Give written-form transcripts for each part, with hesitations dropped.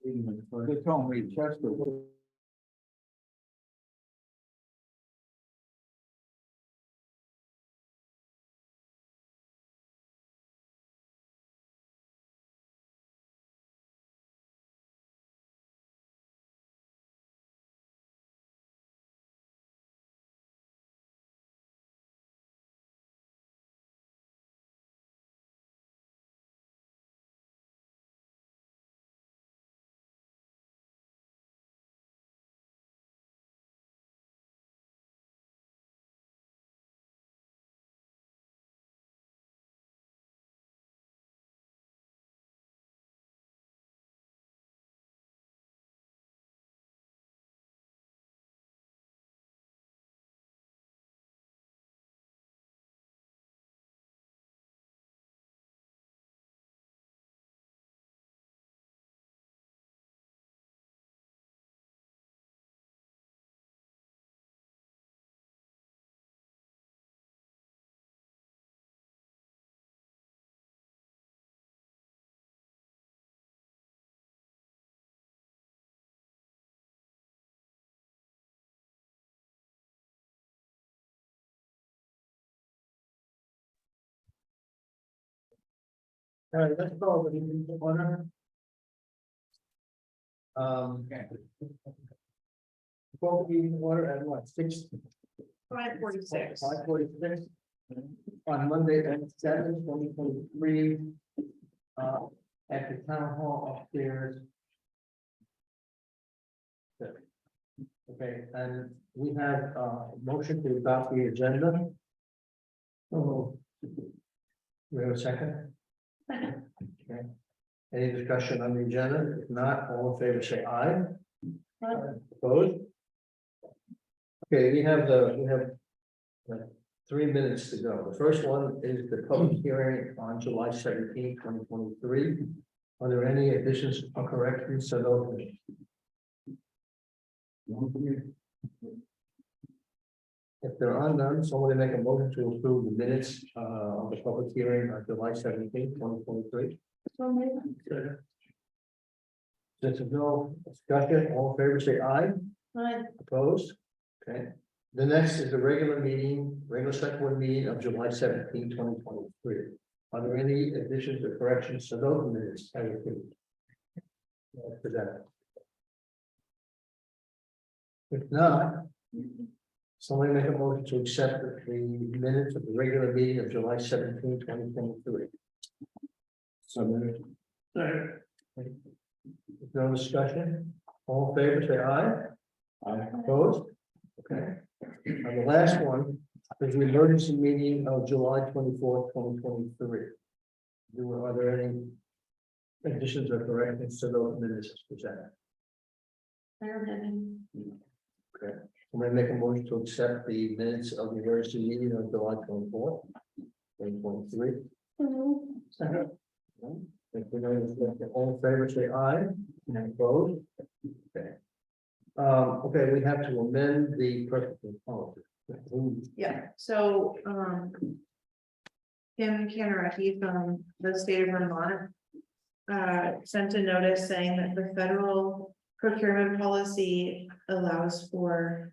They told me Chester. All right, let's go over the meeting order. Call the meeting order at what, 5:46. 5:46 on Monday, and 2023. At the town hall upstairs. Okay, and we have a motion to adopt the agenda. So, we have a second? Okay. Any discussion on the agenda? If not, all in favor, say aye. Opposed? Okay, we have 3 minutes to go. The first one is the public hearing on July 17, 2023. Are there any additions or corrections to those? If there are none, somebody make a motion to approve the minutes of the public hearing on July 17, 2023. Since there's no discussion, all in favor, say aye. Opposed? Okay. The next is the regular select board meeting of July 17, 2023. Are there any additions or corrections to those minutes? Presented. If not, somebody make a motion to accept the minutes of the regular meeting of July 17, 2023. So moved. No discussion? All in favor, say aye. Aye. Opposed? Okay. And the last one is the emergency meeting of July 24th, 2023. Are there any additions or corrections to those minutes as presented? Okay. I'm going to make a motion to accept the minutes of the emergency meeting of July 24th, 2023. Second. All in favor, say aye. Opposed? Okay. Okay, we have to amend the purchasing policy. Yeah, so, Kim Canaraki from the state of Vermont sent a notice saying that the federal procurement policy allows for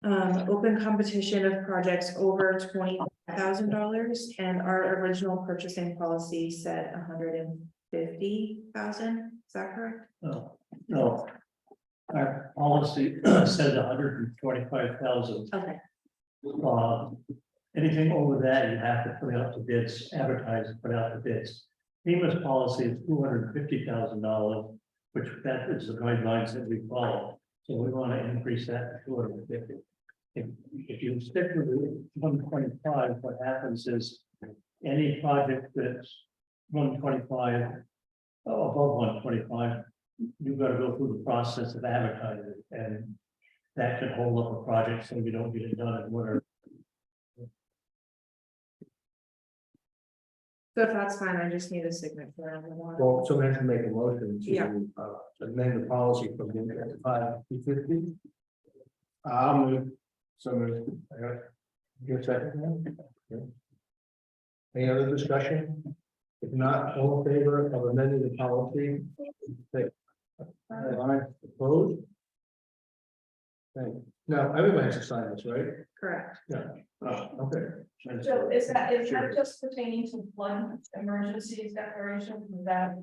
open competition of projects over $20,000, and our original purchasing policy said $150,000. Is that correct? No. Our policy says 125,000. Okay. Anything over that, you have to put out the bids, advertise and put out the bids. FEMA's policy is $250,000, which that is the guidelines that we follow. So we want to increase that to 250. If you stick with 125, what happens is any project that's 125, above 125, you've got to go through the process of advertising, and that could hold up a project so you don't get it done in winter. So if that's fine, I just need a signature on the one. Well, somebody has to make a motion to Yeah. amend the policy from 125 to 50. I'll move. So moved. Your second. Okay. Any other discussion? not, all in favor of amending the policy? Say aye. Opposed? Okay, now everybody has to sign this, right? Correct. Okay. So is that just pertaining to flood emergencies declarations, is that?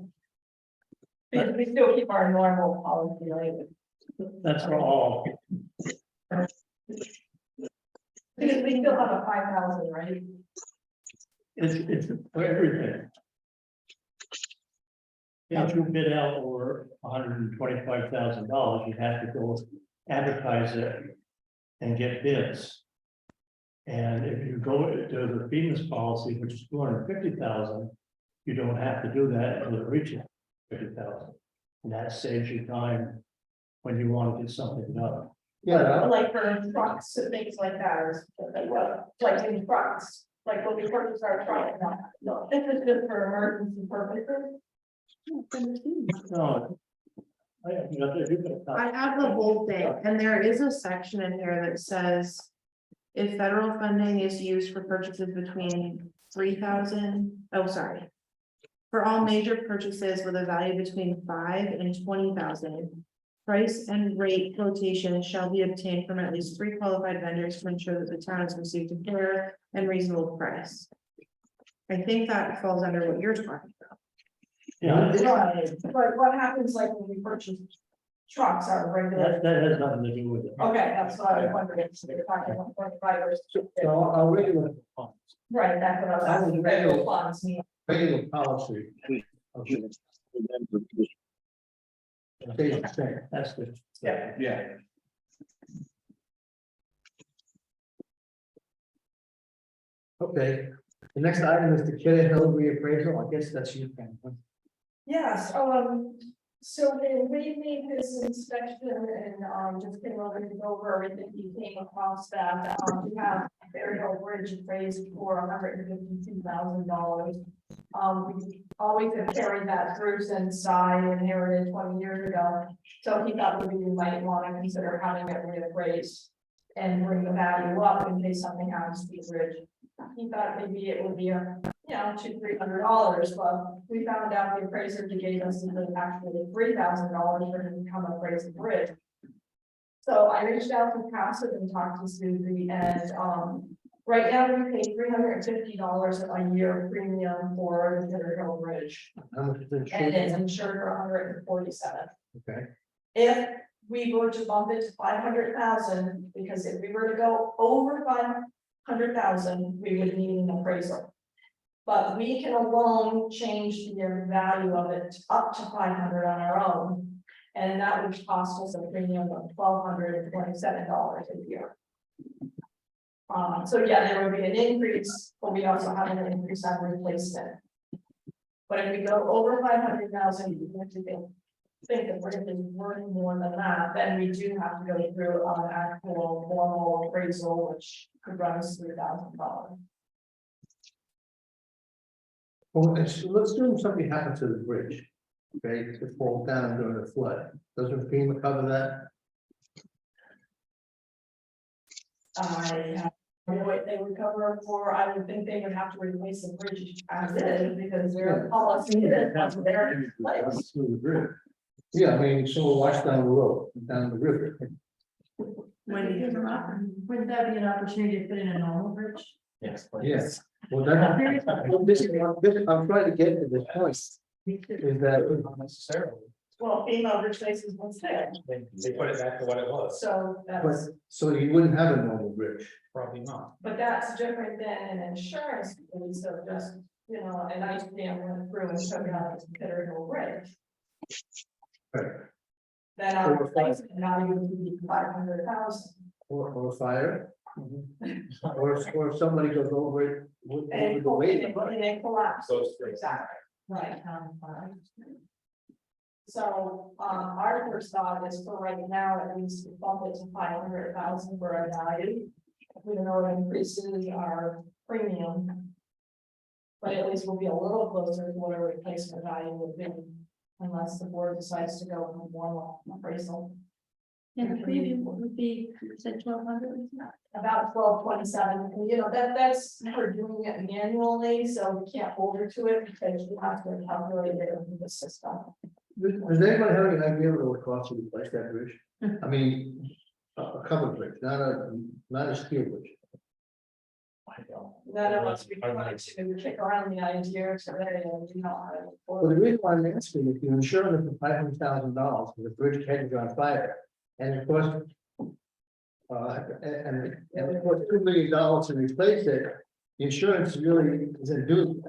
Because we still keep our normal policy, right? That's for all. Because we still have a 5,000, right? It's for everything. If you bid out over $125,000, you have to go advertise it and get bids. And if you go to the FEMA's policy, which is $250,000, you don't have to do that until it reaches $50,000. And that saves you time when you want to get something done. Yeah, Like for trucks and things like that, or like what, like in trucks, like when we purchase our truck, no, this is just for emergency purposes. No. I have the whole thing, and there is a section in here that says. If federal funding is used for purchases between 3,000, oh, sorry. For all major purchases with a value between 5 and 20,000. Price and rate quotations shall be obtained from at least 3 qualified vendors to ensure that the town has received a fair and reasonable price. I think that falls under what you're talking about. Yeah, Right, but what happens like when we purchase trucks, our regular, that has nothing to do with it. okay, that's what I was wondering, if they're talking 1.5 versus. so our regular, Right, that's what I was asking, regular funds, mean. regular policy. Stays the same. That's good. Yeah. Okay, the next item is the Kidder Hill reappraisal. I guess that's you, Ken. Yes, so when we made this inspection and, just came over to go over everything, we came across that, we have Burial Bridge appraised for $152,000. We always have carried that through since I inherited 20 years ago, so he thought maybe we might want to consider having it reappraised and bring the value up in case something happens to the bridge. He thought maybe it would be a, $200-300, but we found out the appraiser he gave us is actually $3,000 for him to come appraise the bridge. So I reached out to Passive and talked to Susie, and right now we pay $350 a year premium for the Kidder Hill Bridge, How much is it? and it's insured for $147. Okay, If we were to bump it to 500,000, because if we were to go over 500,000, we would need an appraisal. But we can alone change the value of it up to 500 on our own. And that would cost us a premium of $1,227 a year. So yeah, there would be an increase, but we also have an increase on replacement. But if we go over 500,000, you have to think that we're going to be worth more than that, then we do have to go through an actual formal appraisal, which could run us $3,000. well, let's assume something happened to the bridge. Okay, it falls down during the flood. Doesn't FEMA cover that? I have no idea what they would cover for. I would think they would have to replace the bridge as is because their policy is there. Through the bridge. Yeah, I mean, so wash down the road, down the river. Wouldn't that be an opportunity to put in a normal bridge? Yes. Yes. Well, this is I'm trying to get to this point. Is that Not necessarily. Well, FEMA replaces what's there, They put it back to what it was. so but, that's, so you wouldn't have a normal bridge? Probably not. but that's different than an insurance company, so just, a nice dam went through and took out a Kidder Hill Bridge. Right. Then our replacement value would be 500,000. Or fire? Or if somebody goes over it with And the weight. it collapsed. So it's free. Exactly, right. So, our first thought is for right now, at least bump it to 500,000 for our value. We don't know what increases our premium. But at least we'll be a little closer to what our replacement value would be, unless the board decides to go with one appraisal. And the premium would be, you said 1,200? About 1227, you know, that's, we're doing it manually, so we can't hold her to it because you have to calculate it in the system. Does anybody have any idea what it costs to replace that bridge? I mean, a covered bridge, not a steel bridge. I don't. None of us, we wanted to kick around the idea today, and you know. Well, the reason why I'm asking, if you insure it for $500,000, the bridge catches on fire, and of course. And it costs $2 million to replace it, the insurance really isn't due.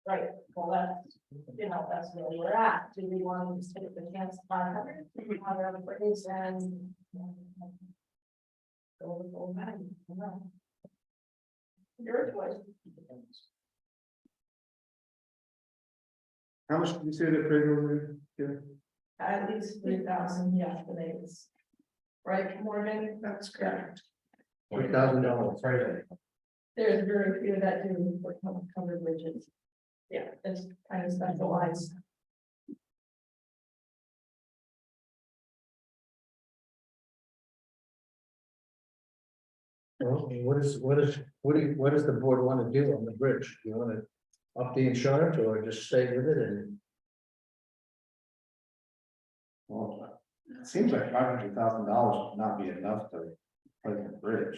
Right, well, that's, you know, that's where we're at. Do we want to take the chance 500? Do we want to raise and go with full value? No. Your choice. How much did you say the bridge was? At least 3,000 yesterdays. Right, Morgan? That's correct. $3,000. There's very few that do for covered bridges. Yeah, it's kind of specialized. Well, what does the board want to do on the bridge? Do you want to up the insurance or just stay with it and? Well, it seems like $500,000 would not be enough to replace the bridge.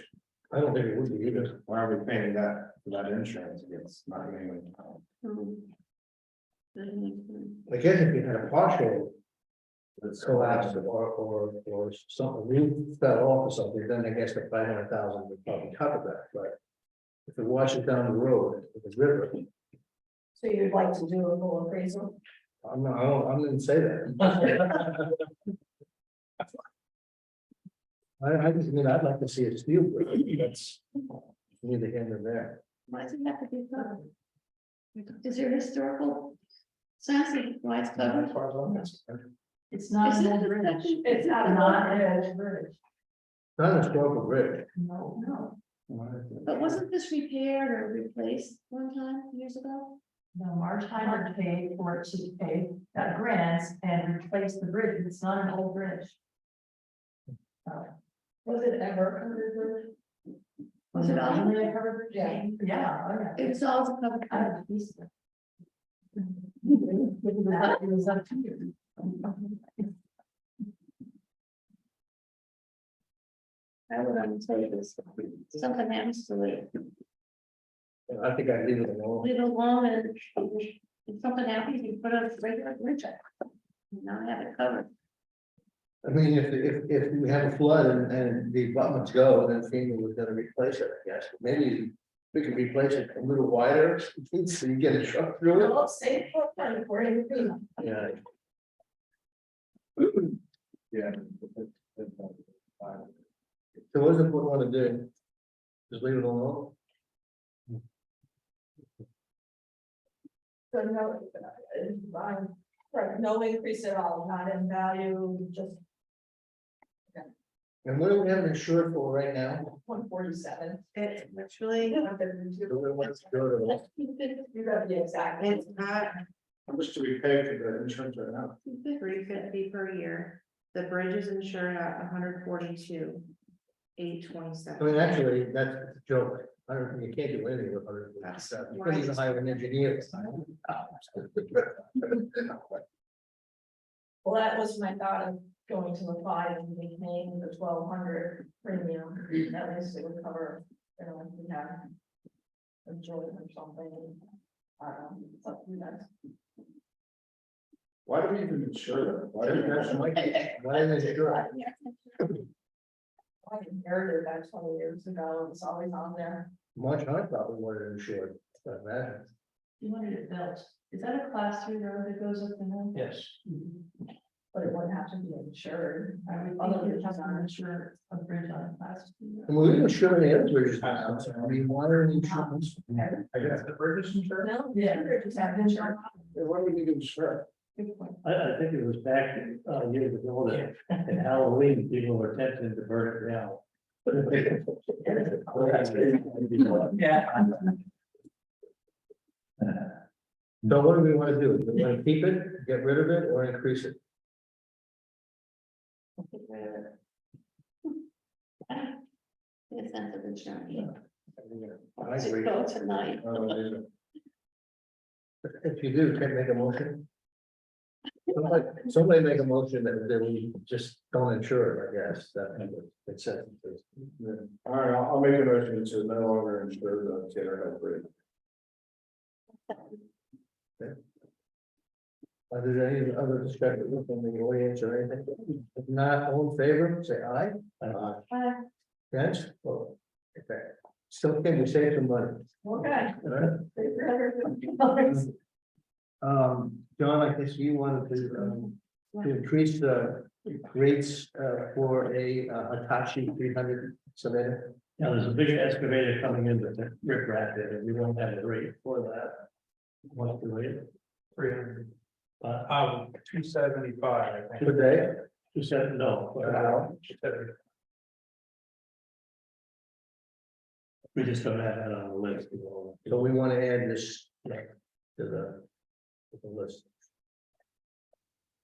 I don't think it would be either. Why are we paying that for that insurance? It's not even. I guess if you had a partial collapse or something, roof fell off or something, then I guess the 500,000 would probably cover that, but. If it washes down the road, if it's river, So you'd like to do a full appraisal? I'm not, I didn't say that. I just mean, I'd like to see a steel bridge, that's neither here nor there. Why does it have to be covered? Is there historical sense of why it's covered? As far as I'm concerned. It's not an an old old bridge. It's not a bridge. Not a historical bridge. No. But wasn't this repaired or replaced one time years ago? No, Marsheimer paid for it to pay grants and replace the bridge. It's not an old bridge. Was it ever a covered bridge? Was it all? Originally a covered bridge? Yeah. Yeah, oh yeah. It was always a covered I bridge. have a piece of it. It was up to you. I would say this, something happens to it, I think I'd leave it alone. leave it alone and if something happens, you put a regular bridge up. Not have it covered. I mean, if we have a flood and the abutments go, then FEMA was gonna replace it, I guess. Maybe we could replace it a little wider, so you get a truck through it. Well, save footprint for anything. Yeah. Yeah. So what does the board want to do? Just leave it alone? So no, right, no increase at all, not in value, just And what do we have insured for right now? 147. It's literally, Do we want to go to the- You got the exact. it's not How much do we pay for the insurance right now? $350 per year. The bridge is insured at 142. I 827. mean, actually, that's a joke. I don't, you can't do anything with 157. You couldn't even hire an engineer. Well, that was my thought of going to the 5 and paying the 1,200 premium, at least it would cover, you know, if we have a joint or something. It's up to you guys. Why do we even insure them? Why do we actually? Why is it sure? I inherited that 20 years ago, it's always on there. Much I probably wanted insured, but that. You wanted it built. Is that a class 3 road that goes up the hill? Yes. But it wouldn't have to be insured. I would Other think than you have to insure a bridge on a class 3 road. And we didn't insure any other bridges. I mean, water and insurance. I guess the bridge is insured? No, yeah, just have insurance. What do we need to insure? Good point. I think it was back years ago that at Halloween, people were tempted to burn it down. Yeah. So what do we want to do? Do we want to keep it, get rid of it, or increase it? A sense of insurance. I agree. Go tonight. If you do, can make a motion. Somebody make a motion that we just don't insure it, I guess, that it says. All right, I'll make a motion to no longer insure the Taylor Head Bridge. Are there any other discussion from the audience or anything? If not, all in favor, say aye. Yes, well, okay. Still can we save some money? Okay. All right. John, I guess you wanted to increase the rates for a Hitachi 300 excavator. Now, there's a big excavator coming in with the rip wrap it, and we don't have the rate for that. What's the rate? 300. 275, I think. Per day? 27, no. Wow. We just don't have that on the list. So we want to add this to the list.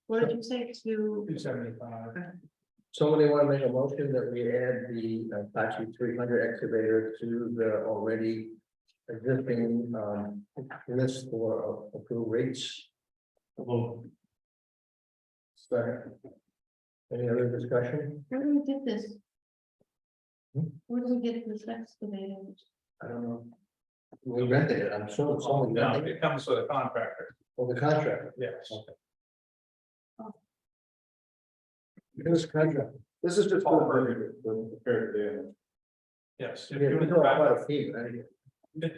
What did you say to? 275. Somebody want to make a motion that we add the Apache 300 excavator to the already existing list for approved rates? Well, Second. Any other discussion? Where do we get this? Hmm? Where do we get this excavator? I don't know. We rented it, I'm sure someone No, rented it, it comes with a contractor, or the contract. yes. This contract. This is just for the repair damage. Yes. Yeah, They're we doing the don't wrap, have a fee, right?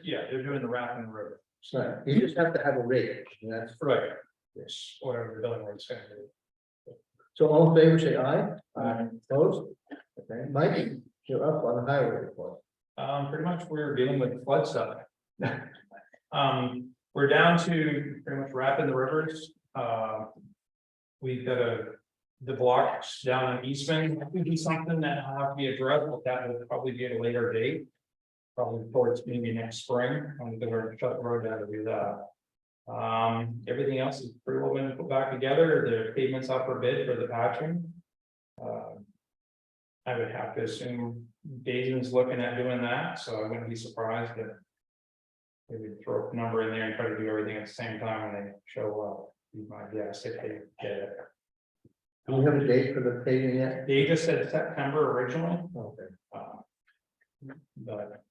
yeah, they're doing the wrap in the river, So you just have to have a rate, and that's, right, whatever the billing rate's gonna be. so all in favor, say aye. Aye. Opposed? Okay, Mike, you're up on the highway report. Pretty much we're dealing with flood stuff. We're down to pretty much wrapping the rivers. We've got the blocks down in Eastman, that could be something that will have to be addressed, but that will probably be at a later date. Probably towards maybe next spring, I'm gonna shut the road down to do that. Everything else is pretty well been put back together, the pavement's up for bid for the patching. I would have to assume Dazen's looking at doing that, so I wouldn't be surprised if maybe throw a number in there and try to do everything at the same time when they show up. Be my guess if they get it. Do we have a date for the paving yet? They just said September originally, Okay. but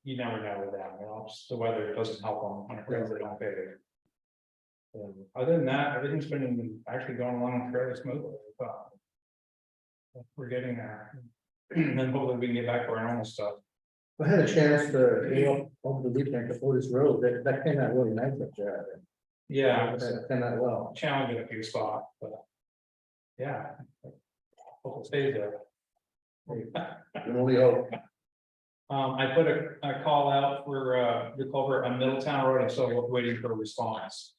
you never know with that, you know, just the weather doesn't help them when it rains, they don't pay it. Other than that, everything's been actually going along fairly smoothly, but we're getting there. And then hopefully we can get back to our normal stuff. I had a chance to, over the weekend to Otis Road, that came out really nice up there. Yeah, it's That came out well. challenging a few spots, but. Yeah. Hope it stays there. And only hope. I put a call out for the culvert on Middletown Road, I'm still waiting for a response.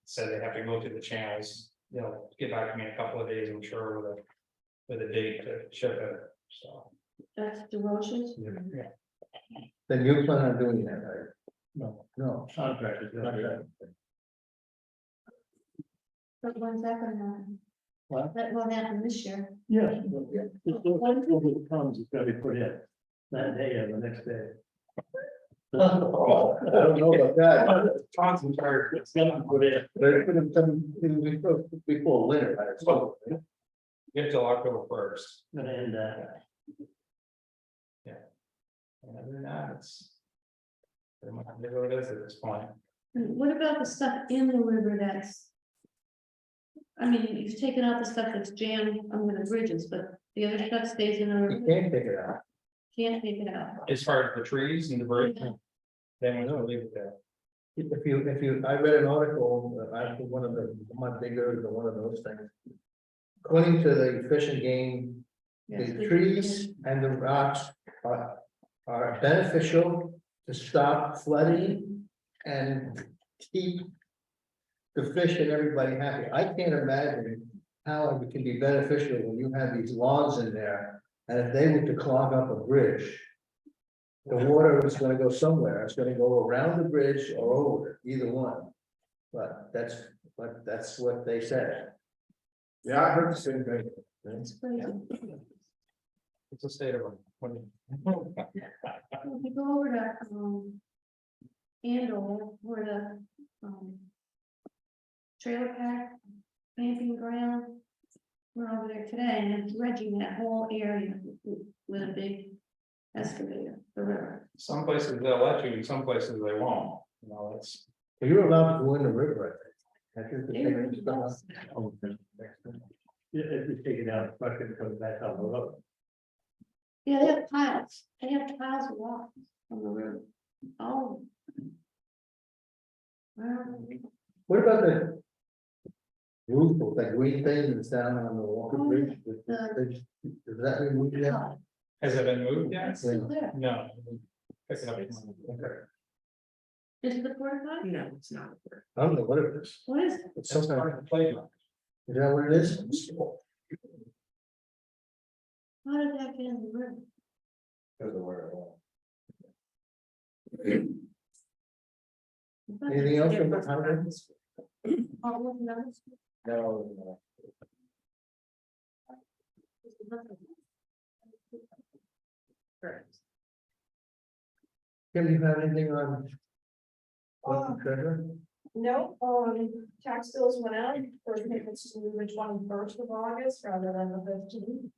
Said they have to go through the channels, they'll get back to me in a couple of days, I'm sure, with a date to ship it, so. That's DeRoche's? Yeah. Then you plan on doing that, right? no, No. contractors. But when's that gonna happen? What? That won't happen this year. Yes, just when it comes, it's gotta be put in that day or the next day. Oh, I don't know about that. Concentrate. It's gonna be put in. But it could have done before winter. I suppose. Get till October 1st. Gonna end And other than that, it's. Pretty much what it is at this point. And what about the stuff in the river that's? I mean, you've taken out the stuff that's jammed under the bridges, but the other stuff stays in the You river, can't take it out. can't take it out. As far as the trees and debris, Yeah. then we'll leave it there. If you, I read an article, I think one of the, my bigger, one of those things. According to the Fish and Game, the trees and the rocks are beneficial to stop flooding and keep the fish and everybody happy. I can't imagine how it can be beneficial when you have these logs in there, and if they were to clog up a bridge, the water is gonna go somewhere. It's gonna go around the bridge or over it, either one. But that's what they said. Yeah, I heard the same thing. It's crazy. It's a state of. If you go over to, Andover, where the, trailer park, camping ground. We're over there today and it's dredging that whole area with a big excavator, the river. Some places they'll let you, and some places they won't, you know, that's. You're allowed to go in the river, I think. I think It the really thing is- was. Oh, okay. Yeah, if you take it out, but it comes back on the road. Yeah, they have piles of rocks on the river. Oh. Wow. What about the roof of that green thing that's down on the Walker Oh, Bridge? Is that removed yet? Has it been moved yet? It's still there. No. Pick it up tomorrow. Okay. Is it the porta potty? No, it's not. I don't know what it is. What is it? It's That's something, part of the playground. is that what it is? How did that get in the river? Doesn't work at all. Anything else from the town? Oh, no. No, Kim, you have anything on? What the treasure? No, tax bills went out, first payments to the 21st of August rather than the 15th.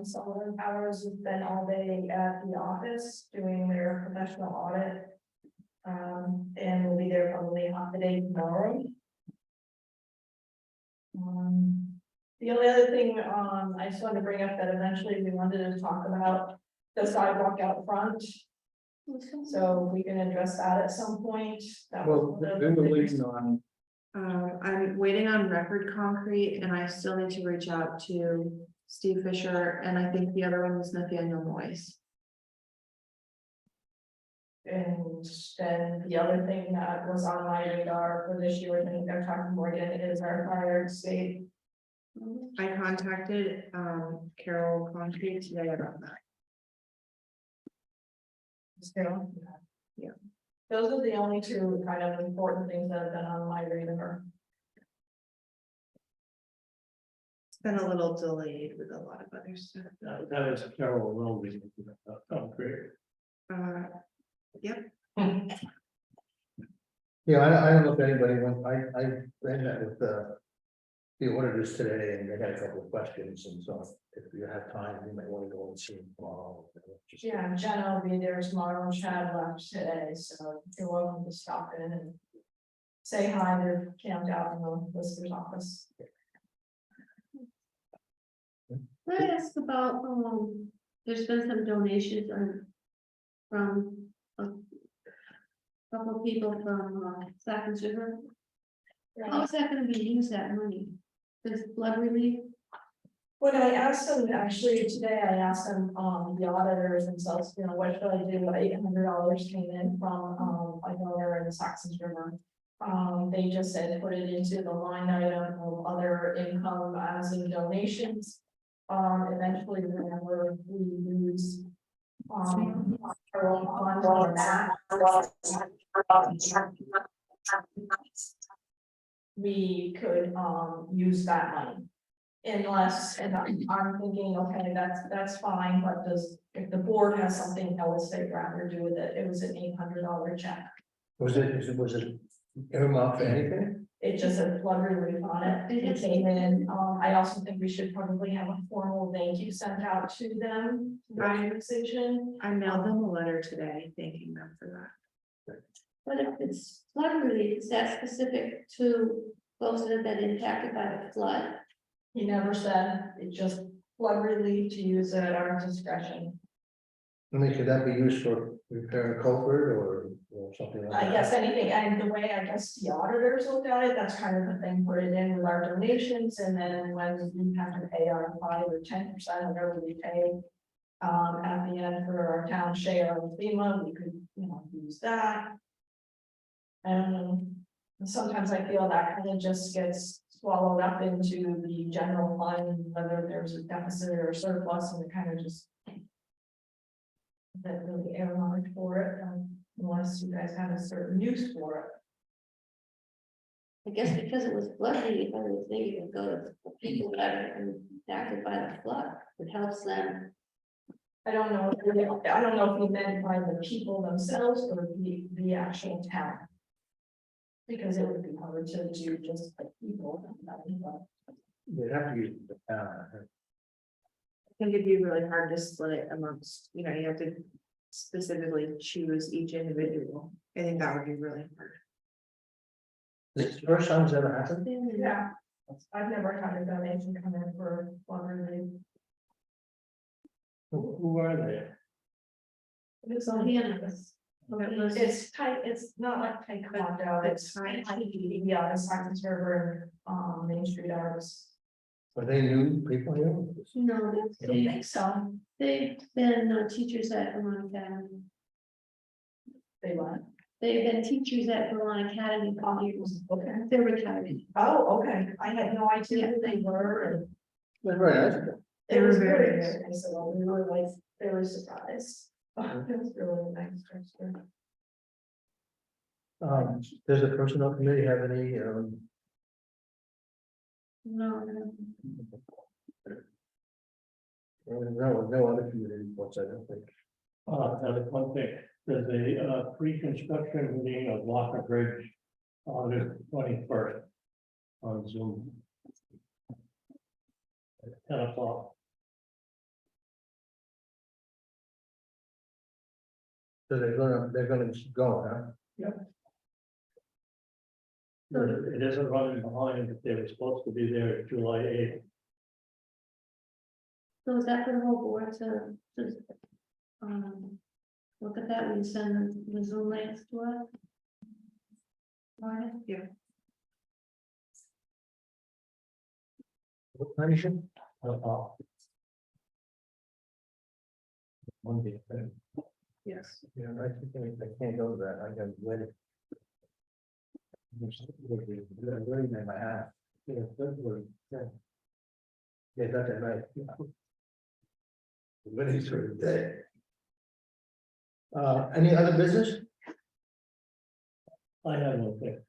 Sullivan Powers has been all day at the office doing their professional audit. And we'll be there probably half the day tomorrow. The only other thing, I just wanted to bring up that eventually we wanted to talk about the sidewalk out front. So we can address that at some point. That was Well, one of they the were things. leaning on, I'm waiting on record concrete and I still need to reach out to Steve Fisher and I think the other one was Nathaniel Noyes. And then the other thing that was on my radar for this year, I think they're talking more again, is our fire escape. I contacted Carol Concrete today about that. So, Yeah. those are the only two kind of important things that have been on my radar. It's been a little delayed with a lot of other stuff. That was Carol Welding. Oh, great. Yep, yeah, I don't know if anybody went, I read that with the auditors today and they had a couple of questions and so if you have time, you might want to go and see them tomorrow. Just- Yeah, Jenna will be there tomorrow, and Chad left today, so you're welcome to stop in and say hi, they're camped out in the visitor's office. Can I ask about, there's been some donations from a couple of people from, Sackens River. How is that gonna be used, that money? Does blood relief? When I asked them, actually today, I asked them, the auditors themselves, you know, what should I do? $800 came in from, a donor in the Saxons River. They just said, put it into the line item of other income as in donations. Eventually, whenever we use, our own fund or that, we could, use that money. Unless, and I'm thinking, okay, that's fine, but if the board has something else they'd rather do with it, it was an $800 check. Was it earmarked for anything? It just said flood relief on it, it came in, I also think we should probably have a formal thank you sent out to them, by decision. I mailed them a letter today thanking them for that. But if it's flood relief, is that specific to those that have been impacted by the flood? He never said, it just flood relief to use it at our discretion. I mean, could that be used for repairing culvert or something like that? I guess anything, and the way I guess the auditors looked at it, that's kind of the thing, put it in with our donations, and then when we have to pay our 5 or 10% of whatever we pay. At the end for our town share of FEMA, we could, you know, use that. And sometimes I feel that kind of just gets swallowed up into the general fund, whether there's a deficit or surplus, and it kind of just. That really earmarked for it, unless you guys have a certain use for I guess because it was flooding, I was thinking it would go to the people that are impacted by the flood. It helps them. I don't know, I don't know if you meant by the people themselves or the actual town. Because it would be hard to do just like people. They have to use the town. I think it'd be really hard to split it amongst, you have to specifically choose each individual. I think that would be really hard. This is the first time it's ever happened? Yeah, I've never had a donation come in for water relief. Who are they? It's So on Hannah's. It's tight, it's not like taekwondo, it's kind of like, yeah, the Science River, Main Street Arts. Are they new people here? No, I don't think so. they've been teachers at Vermont Academy. They what? They've been teachers at Vermont Academy for years. Okay. They're retired. Oh, okay, I had no idea who they were, and That's very nice. it was They were very very good, so we were like, very surprised. It was really nice. Does the personnel committee have any, No, no other community reports, I don't think. Another one thing, there's a pre-construction meeting of Walker Bridge on the 21st on Zoom. At 10 o'clock. So they're gonna go, huh? It isn't running behind, they were supposed to be there July 8th. so is that for the whole board to look at that when you send the Zoom links to us? Alright. What time is it? Monday. Yes. Yeah, I can't go to that, I got wedding. Wedding in my house. Yeah, February, yeah. Yeah, that's at night. The wedding's for the day. Any other business? I have one thing.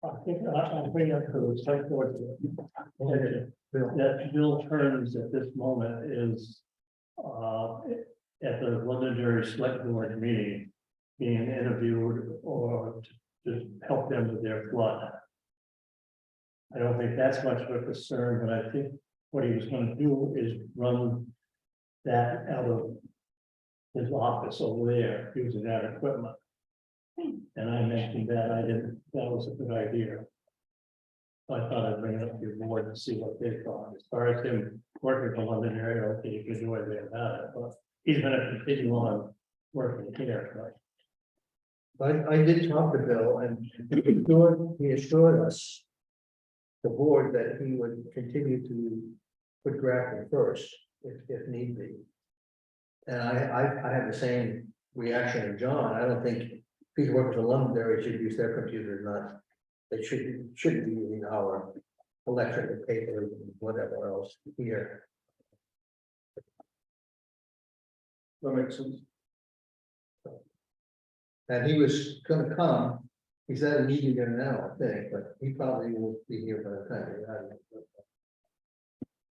I think I'll bring up to the select board. That Bill Turns at this moment is at the Londonderry Select Board meeting, being interviewed or to help them with their flood. I don't think that's much of a concern, but I think what he was gonna do is run that out of his office over there, using that equipment. And I mentioned that, that was a good idea. So I thought I'd bring it up to your board and see what they thought. As far as him working for London area, I don't think you can do anything about it, but he's gonna continue on working here, I did talk to Bill and he assured us. The board that he would continue to put Grafton first, if need be. And I have the same reaction as John. I don't think people working for Londonderry should use their computers, not. They shouldn't be using our electric and paper and whatever else here. That makes sense. And he was gonna come, he's at a meeting there now, I think, but he probably won't be here by the time we have it.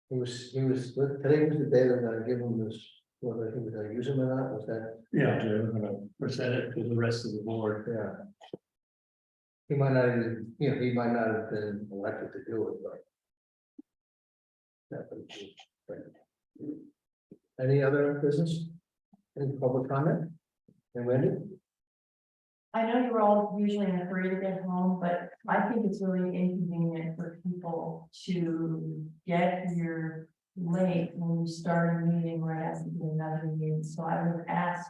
He was, today was the day they're gonna give him this, whether he was gonna use him or not, was that, yeah, they're gonna present it to the rest of the board. yeah. He might not even, he might not have been elected to do it, but. That would be great. Any other business? Any public comment? And Wendy? I know you're all usually in a hurry to get home, but I think it's really inconvenient for people to get here late when you start a meeting right after another meeting. So I would ask,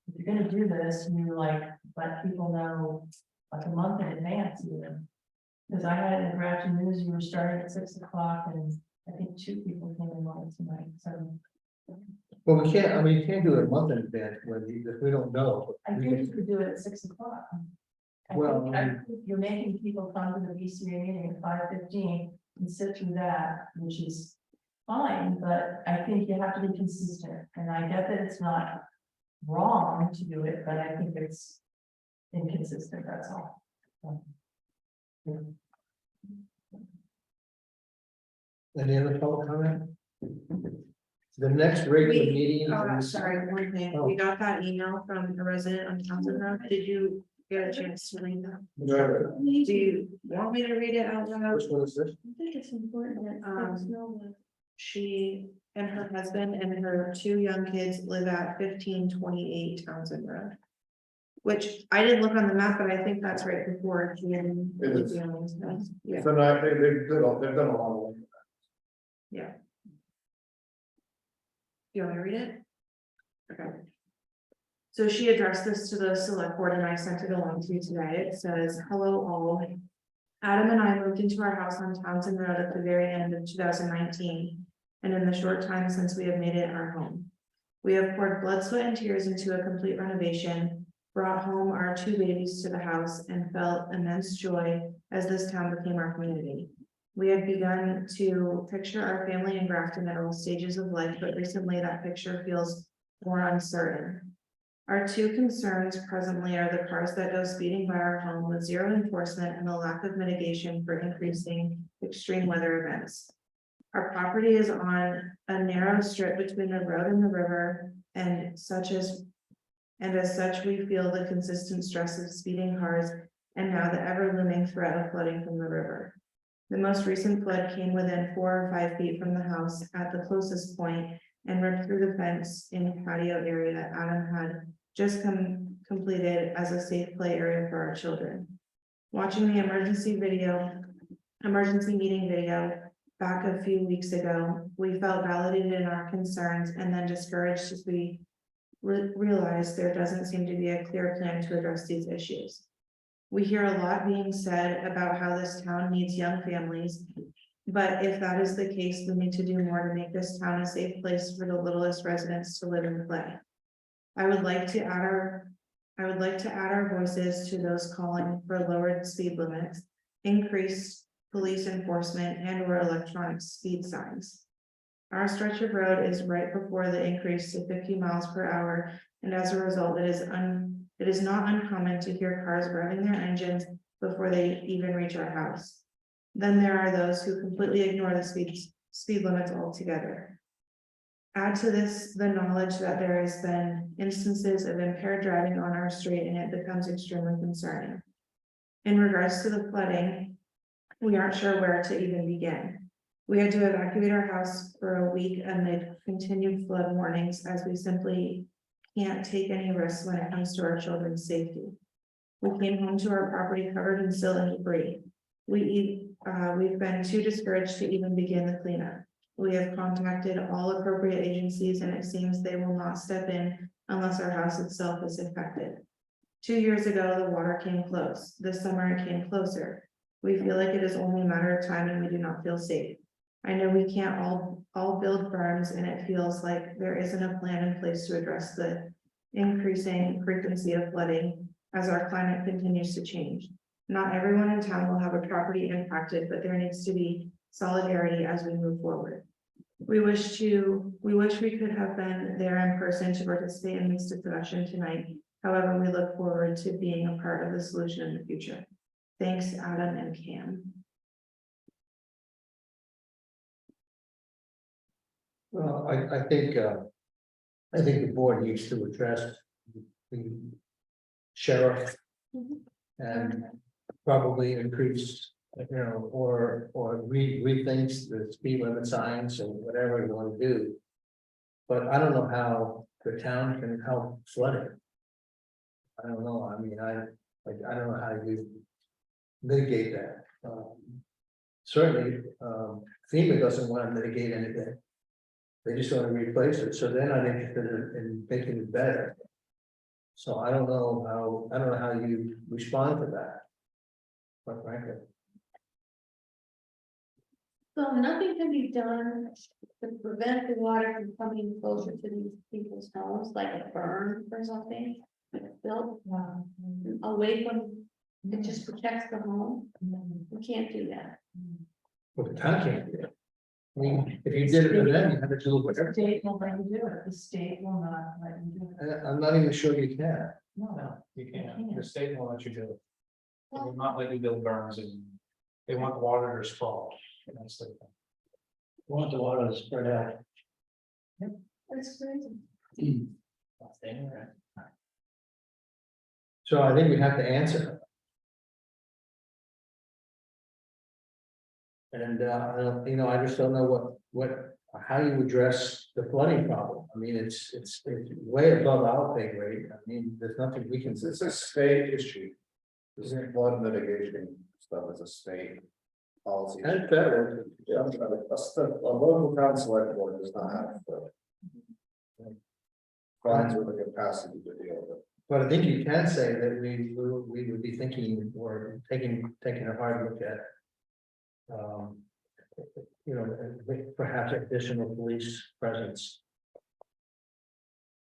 if you're gonna do this, you let people know like a month in advance even. Because I had in the Grafton News, you were starting at 6 o'clock and I think 2 people came in late tonight, so. Well, we can't, you can't do it a month in advance, Wendy, because we don't know. I We think can- you could do it at 6 o'clock. Well, I think you're making people come to the BCA meeting at 5:15 and sit through that, which is fine, but I think you have to be consistent. And I get that it's not wrong to do it, but I think it's inconsistent, that's all. Any other public comment? The next regular meeting. Oh, is- sorry, one thing, Oh. we got that email from a resident on Townsend Road, did you get a chance to read that? Where- Do you want me to read it out loud? Which one is this? I think it's important that folks know that. She and her husband and her 2 young kids live at 1528 Townsend Road. Which I didn't look on the map, but I think that's right before. It is. Yeah, So now they've done a lot of work. yeah. You want me to read it? Okay. So she addressed this to the select board and I sent it along to you today. It says, hello all. Adam and I moved into our house on Townsend Road at the very end of 2019. And in the short time since we have made it our home. We have poured blood, sweat and tears into a complete renovation, brought home our 2 babies to the house and felt immense joy as this town became our community. We have begun to picture our family in Grafton at all stages of life, but recently that picture feels more uncertain. Our 2 concerns presently are the cars that go speeding by our home with zero enforcement and the lack of mitigation for increasing extreme weather events. Our property is on a narrow strip between the road and the river, and as such, we feel the consistent stress of speeding cars and now the ever looming threat of flooding from the river. The most recent flood came within 4 or 5 feet from the house at the closest point and ripped through the fence in the patio area Adam had just completed as a safe play area for our children. Watching the emergency meeting video back a few weeks ago, we felt validated in our concerns and then discouraged as we realized there doesn't seem to be a clear plan to address these issues. We hear a lot being said about how this town needs young families, but if that is the case, we need to do more to make this town a safe place for the littlest residents to live and play. I would like to add our voices to those calling for lowered speed limits, increased police enforcement and or electronic speed signs. Our stretch of road is right before the increase to 50 miles per hour, and as a result, it is not uncommon to hear cars revving their engines before they even reach our house. Then there are those who completely ignore the speed limits altogether. Add to this the knowledge that there has been instances of impaired driving on our street, and it becomes extremely concerning. In regards to the flooding, we aren't sure where to even begin. We had to evacuate our house for a week amid continued flood warnings, as we simply can't take any risks when it comes to our children's safety. We came home to our property covered in silt and debris. We've been too discouraged to even begin the cleanup. We have contacted all appropriate agencies, and it seems they will not step in unless our house itself is affected. 2 years ago, the water came close. This summer it came closer. We feel like it is only a matter of time and we do not feel safe. I know we can't all build berms, and it feels like there isn't a plan in place to address the increasing frequency of flooding as our climate continues to change. Not everyone in town will have a property impacted, but there needs to be solidarity as we move forward. We wish we could have been there in person to participate in this discussion tonight. However, we look forward to being a part of the solution in the future. Thanks, Adam and Cam. Well, I think the board needs to address the sheriff. And probably increase, or rethinks the speed limit signs and whatever you want to do. But I don't know how the town can help flooding. I don't know, I mean, I don't know how you mitigate that. Certainly, FEMA doesn't want to mitigate anything. They just want to replace it, so they're not interested in making it better. So I don't know how you respond to that. Quite frankly. So nothing can be done to prevent the water from coming closer to these people's homes, like a berm or something. Built away from, it just protects the home. We can't do that. Well, the town can't do it. I mean, if you did it for them, you had to do it for The everything. state will let you do it, the state will not let you do it. I'm not even sure you can. No, you can't. The state won't let you do it. They will not let you build berms, and they want the water to sprawl. And that's the thing. Want the water to spread out. That's crazy. So I think we have to answer. And, I don't, I just don't know how you address the flooding problem. I mean, it's way above our pay grade. I mean, there's nothing we can. It's a state issue. This flood mitigation stuff is a state policy. And federal. Yeah, a local town select board does not have the funds or the capacity to deal with it. But I think you can say that we would be thinking or taking a hard look at. Perhaps additional police presence.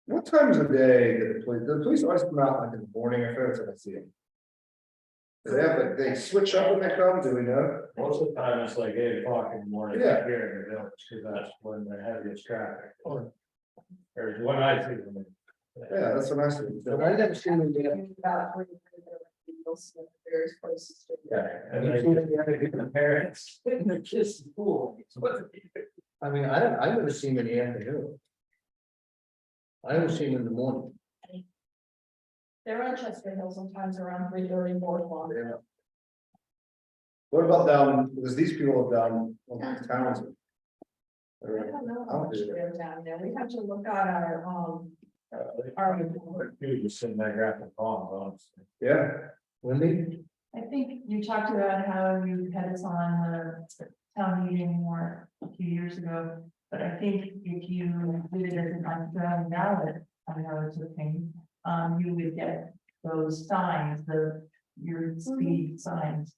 What times of day do the police always come out like in the morning or first and I see them? Do they have like, they switch up when they come, do we know? Most of the time, it's like 8 o'clock in the morning Yeah. here in the village, because that's when the heaviest traffic. There's one I see them. Yeah, that's what I see. But I never seen them yet. About various places. Yeah, and they see the parents putting their kids to school. I mean, I've never seen them in the afternoon. I always see them in the morning. They're on Chester Hill sometimes around 3:30, 4 o'clock. Yeah. What about down, because these people have done towns. I don't know how much they're down there. We have to look at our. You're just sitting there grabbing bombs, honestly. Yeah, Wendy? I think you talked about how you had us on the town meeting warrant a few years ago, but I think if you did it as an Australian ballot, I know it's a thing, you would get those signs, your speed signs.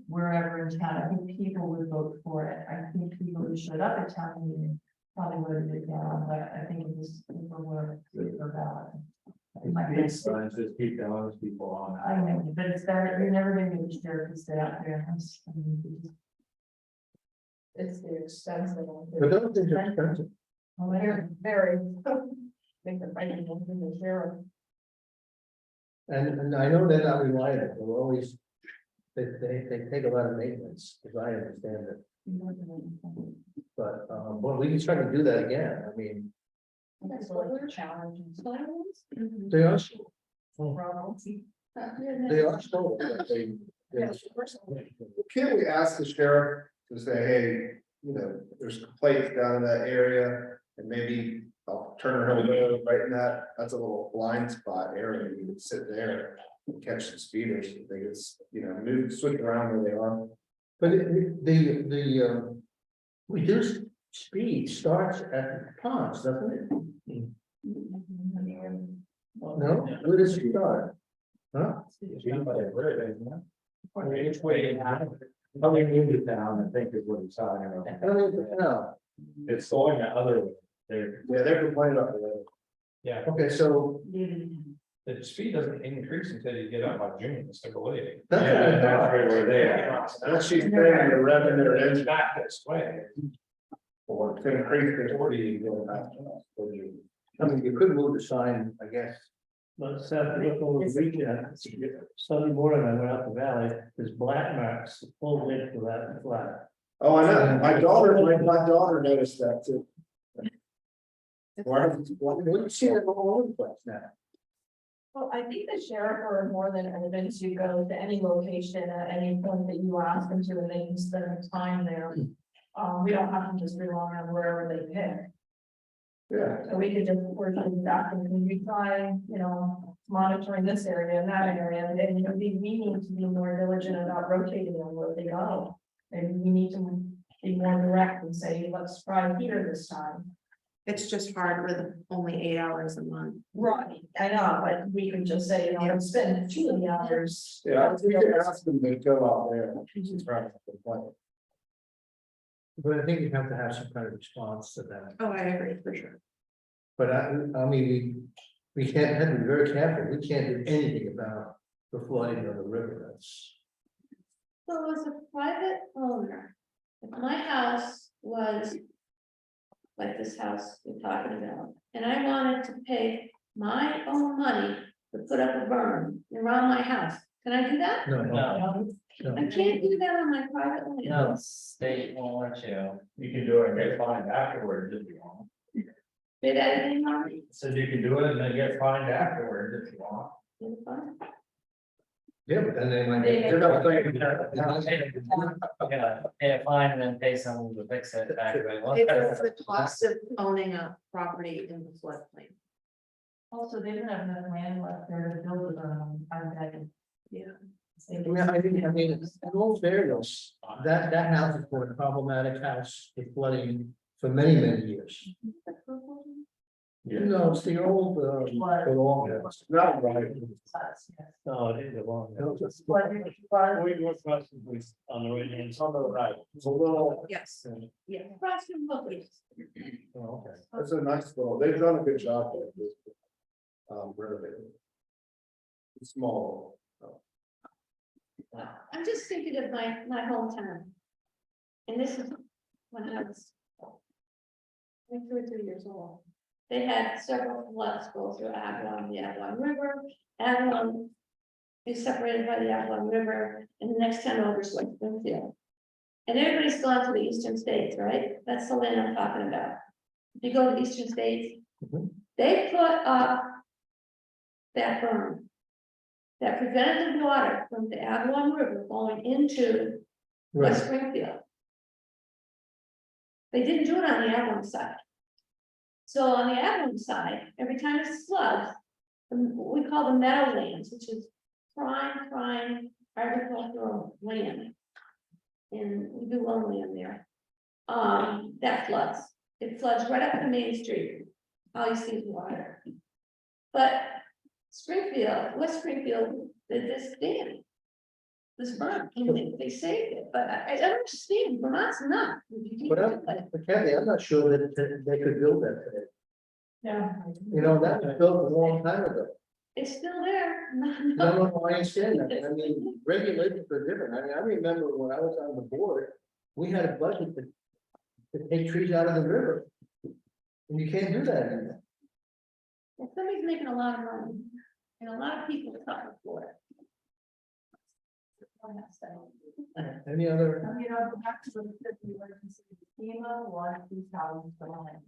Wherever in town, I think people would vote for it. I think people who showed up at town meeting probably voted it down, but I think it was people were for ballot. These signs just keep the honest people on. I know, but it's better, you're never gonna get a sheriff to stay out there. It's the expensive one. But those things are expensive. They're very. Make the fighting one from the sheriff. And I know they're not reliable. They're always, they take a lot of maintenance, as I understand it. But, well, we can try to do that again. I mean, That's a challenge. they are, slow. Problems. They are slow, but they. Yes. can't we ask the sheriff to say, hey, there's complaints down in that area, and maybe I'll turn around right in that's a little blind spot area, you can sit there and catch some speeders, if they just, move, switch around where they are. But the reduced speed starts at the ponds, doesn't it? No, where does it start? Huh? Which way? Probably moved it down, I think is what he's talking about. I don't even know. It's going the other way. They're They're complaining about the weather. Yeah, Okay, so the speed doesn't increase until you get up by June, it's like a way. that's what I thought. right where they are. Unless she's saying the revenue It's engine back this way. or to increase the 40. I mean, you could move the sign, I guess. But Seth, look over the weekend, Sunday morning, I went out the valley, there's black marks, the full width of that flat. Oh, I know, my daughter noticed that too. We see it all over the place now. Well, I think the sheriff are more than open to go to any location at any point that you ask them to, and they can spend time there. We don't have to just rely on wherever they pick. Yeah, So we could just work on that, and we try, monitoring this area and that area, and then, we need to be more diligent about rotating them where they go. Maybe we need to be more direct and say, let's try here this time. It's just hard with only 8 hours a month. Right, I know, but we can just say, spend 2 of the hours. yeah, we can ask them to go out there. and try to complain. But I think you have to have some kind of response to that. Oh, I agree, for sure. But I mean, we can't have to be very careful. We can't do anything about the flooding of the river. That's. So as a private owner, if my house was like this house we're talking about, and I wanted to pay my own money to put up a berm around my house, can I do that? No, So, I can't do that on my private land. No, state won't let you. You can do it and get fined afterwards if you want. Say that again, Marty. So you can do it and then get fined afterwards if you want. It's fine. yeah, but then they might. They- Yeah, pay a fine and then pay someone to fix it back. It's the cost of owning a property in the floodplain. Also, they don't have enough land left there to build it on, I bet. Yeah. Yeah, I mean, in all fairness, that house has been a problematic house with flooding for many, many years. No, it's the old, the long house. Not right. No, it is a long. No, it's- We go across the bridge on the right hand, it's on the right. It's a little, Yes, yeah. Cross your focus. Oh, okay. it's a nice little, they've done a good job there. With, renovating. It's small. I'm just thinking of my hometown. And this is when I was. Like 2 or 3 years old. They had several floods go through Avalon, the Avalon River. Avalon is separated by the Avalon River, and the next town over is West Springfield. And everybody's gone to the eastern states, right? That's the land I'm talking about. If you go to the eastern states, Mhm. they put up that berm that prevented the water from the Avalon River going into West Right, Springfield. They didn't do it on the Avalon side. So on the Avalon side, every time it floods, we call the meadowlands, which is prime agricultural land. And we do own land there. That floods. It floods right up to Main Street. All you see is water. But Springfield, West Springfield, did this dam. This burn, and they saved it, but I don't understand, Vermont's not. but Kathy, I'm not sure that they could build that today. Yeah. You know, that was built a long time ago. It's still there. No, I understand that. I mean, regulations are different. I mean, I remember when I was on the board, we had a budget to take trees out of the river. And you can't do that anymore. If somebody's making a lot of money, and a lot of people suffer for it. Any other? You know, back to the emergency, FEMA wants these houses for land.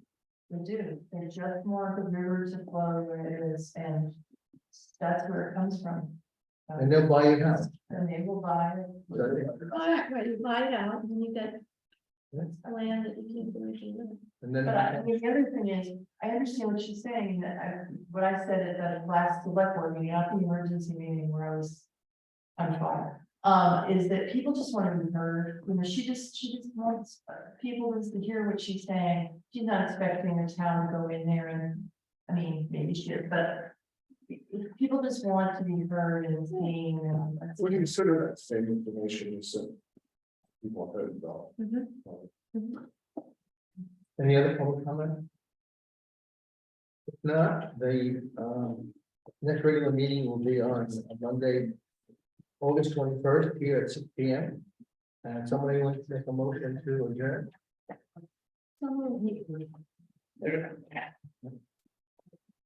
They do, they just want the river to flow where it is, and that's where it comes from. And they'll buy your house. And they will buy it. Right, you buy it out, and you get land that you can't do anything with. And then. But I mean, the other thing is, I understand what she's saying, that what I said at the last select board meeting, not the emergency meeting where I was on fire. Is that people just want to be heard, you know, she just wants people to hear what she's saying. She's not expecting the town to go in there and, I mean, maybe she is, but. People just want to be heard and seen. What do you consider that same information you sent? People heard about. Any other public comment? If not, the next regular meeting will be on Monday, August 21st, here at 6 p.m. And somebody wants to make a motion to adjourn.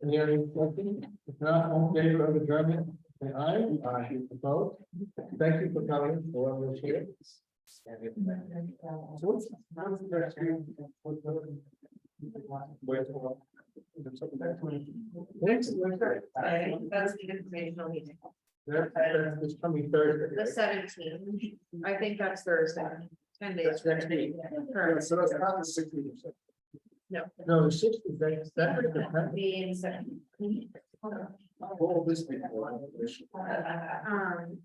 Any other questions? If not, all in favor of adjournment, say aye. Aye. Opposed? Thank you for coming, whoever was here. So what's the next meeting? That's the informational meeting. That's coming Thursday. The 17th, I think that's Thursday, 10 days. That's next week. Correct. So that's not the 60%. No, the 60th, that's the. Being 7. All this before. Um,